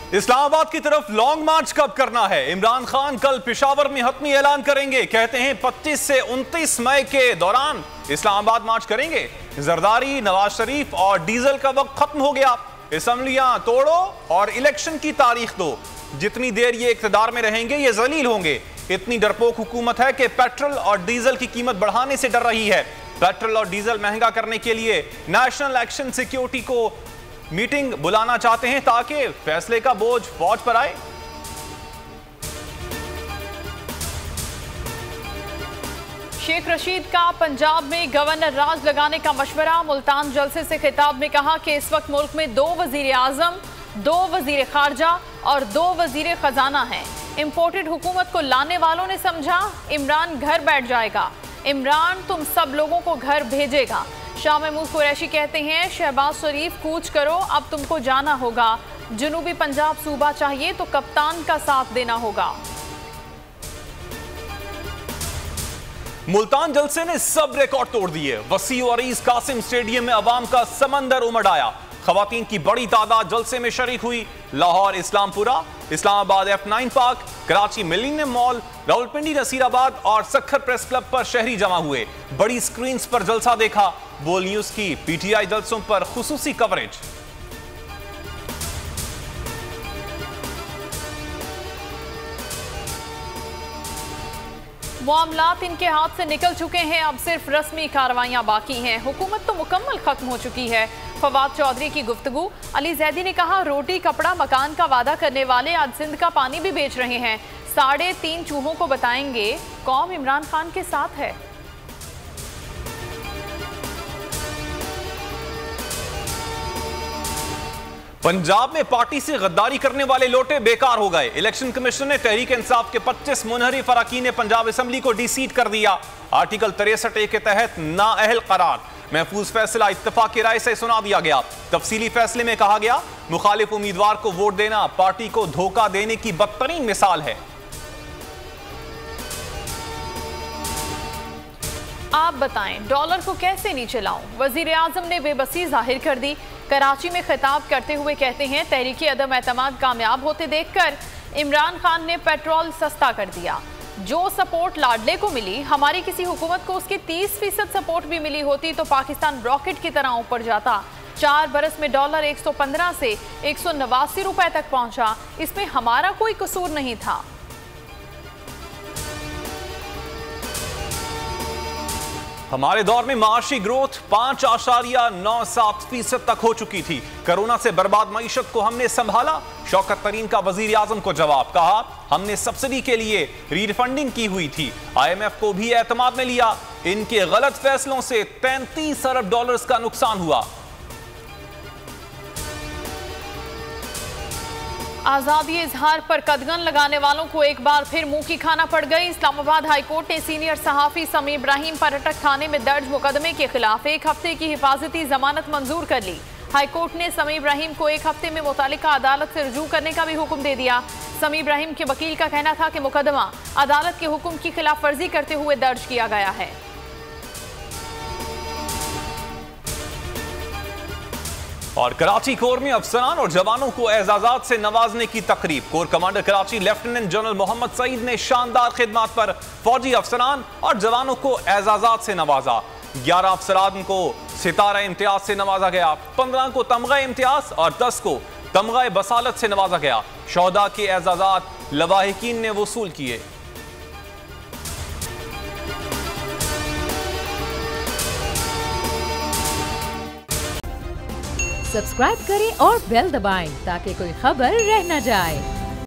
इस्लामाबाद की तरफ लॉन्ग मार्च कब करना है? इमरान खान कल पेशावर में हतमी ऐलान करेंगे। कहते हैं 25 से 29 मई के दौरान इस्लामाबाद मार्च करेंगे। जरदारी, नवाज शरीफ और डीजल का वक्त खत्म हो गया। असम्बलियां तोड़ो और इलेक्शन की तारीख दो। जितनी देर ये इख्तिदार में रहेंगे ये जलील होंगे। इतनी डरपोक हुकूमत है कि पेट्रोल और डीजल की कीमत बढ़ाने से डर रही है। पेट्रोल और डीजल महंगा करने के लिए नेशनल एक्शन सिक्योरिटी को मीटिंग बुलाना चाहते हैं ताकि फैसले का बोझ फौज पर आए। शेख रशीद का पंजाब में गवर्नर राज लगाने का मशवरा। मुल्तान जलसे से खिताब में कहा कि इस वक्त मुल्क में 2 वजीर आजम, 2 वजीर खारजा और 2 वजीर खजाना हैं। इंपोर्टेड हुकूमत को लाने वालों ने समझा इमरान घर बैठ जाएगा। इमरान तुम सब लोगों को घर भेजेगा। शाह महमूद कुरैशी कहते हैं शहबाज शरीफ कूच करो, अब तुमको जाना होगा। जनूबी पंजाब सूबा चाहिए तो कप्तान का साथ देना होगा। मुल्तान जलसे ने सब रिकॉर्ड तोड़ दिए। वसी और अरीज कासिम स्टेडियम में अवाम का समंदर उमड़ आया। खवातीन की बड़ी तादाद जलसे में शरीक हुई। Lahore Islampura, Islamabad F9 park, Karachi millennium mall, Rawalpindi Nasirabad और सखर प्रेस क्लब पर शहरी जमा हुए। बड़ी स्क्रीन्स पर जलसा देखा। बोल न्यूज की PTI जलसों पर खुसूसी कवरेज। मामलात इनके हाथ से निकल चुके हैं, अब सिर्फ रस्मी कार्रवाइयां बाकी हैं। हुकूमत तो मुकम्मल खत्म हो चुकी है। फवाद चौधरी की गुफ्तगू। अली जैदी ने कहा रोटी कपड़ा मकान का वादा करने वाले आज सिंध का पानी भी बेच रहे हैं। 3.5 चूहों को बताएंगे कौम इमरान खान के साथ है। पंजाब में पार्टी से गद्दारी करने वाले लोटे बेकार हो गए। इलेक्शन कमीशन ने तहरीक इंसाफ के 25 मुनहरिफ अरकान पंजाब असेंबली को डिसीट कर दिया। आर्टिकल 63A के तहत नाअहल करार। महफूज फैसला इत्तेफाक की राय से सुना दिया गया। तफसीली फैसले में कहा गया मुखालिफ उम्मीदवार को वोट देना पार्टी को धोखा देने की बदतरीन मिसाल है। आप बताएं डॉलर को कैसे नीचे लाऊं? वजीर आजम ने बेबसी जाहिर कर दी। कराची में खिताब करते हुए कहते हैं तहरीकी अदम एतमाद कामयाब होते देखकर इमरान खान ने पेट्रोल सस्ता कर दिया। जो सपोर्ट लाडले को मिली, हमारी किसी हुकूमत को उसकी 30% सपोर्ट भी मिली होती तो पाकिस्तान रॉकेट की तरह ऊपर जाता। 4 बरस में डॉलर 115 से 189 रुपए तक पहुंचा। इसमें हमारा कोई कसूर नहीं था। हमारे दौर में माशी ग्रोथ 5.97% तक हो चुकी थी। कोरोना से बर्बाद मईशत को हमने संभाला। शौकत तरीन का वजीर आजम को जवाब। कहा हमने सब्सिडी के लिए रीफंडिंग की हुई थी। IMF को भी एतमाद में लिया। इनके गलत फैसलों से 33 अरब डॉलर्स का नुकसान हुआ। आजादी इजहार पर कदगन लगाने वालों को एक बार फिर मुंह की खाना पड़ गई। इस्लामाबाद हाईकोर्ट ने सीनियर सहाफी समी इब्राहिम पर अटक थाने में दर्ज मुकदमे के खिलाफ 1 हफ्ते की हिफाजती जमानत मंजूर कर ली। हाईकोर्ट ने समी इब्राहिम को 1 हफ्ते में मुतालिका अदालत से रुजू करने का भी हुक्म दे दिया। समी इब्राहिम के वकील का कहना था कि मुकदमा अदालत के हुक्म की खिलाफ वर्जी करते हुए दर्ज किया गया है। और कराची कोर में अफसरान और जवानों को एजाजात से नवाजने की तकरीब। Corps commander Karachi lieutenant general Mohammad Saeed ने शानदार खिदमत पर फौजी अफसरान और जवानों को एजाजात से नवाजा। 11 अफसरान को सितारा इम्तियाज से नवाजा गया, 15 को तमगा इम्तियाज और 10 को तमगा बसालत से नवाजा गया। शोहदा के एजाजात लवाहिकीन ने वसूल किए। सब्सक्राइब करें और बेल दबाएं ताकि कोई खबर रह न जाए।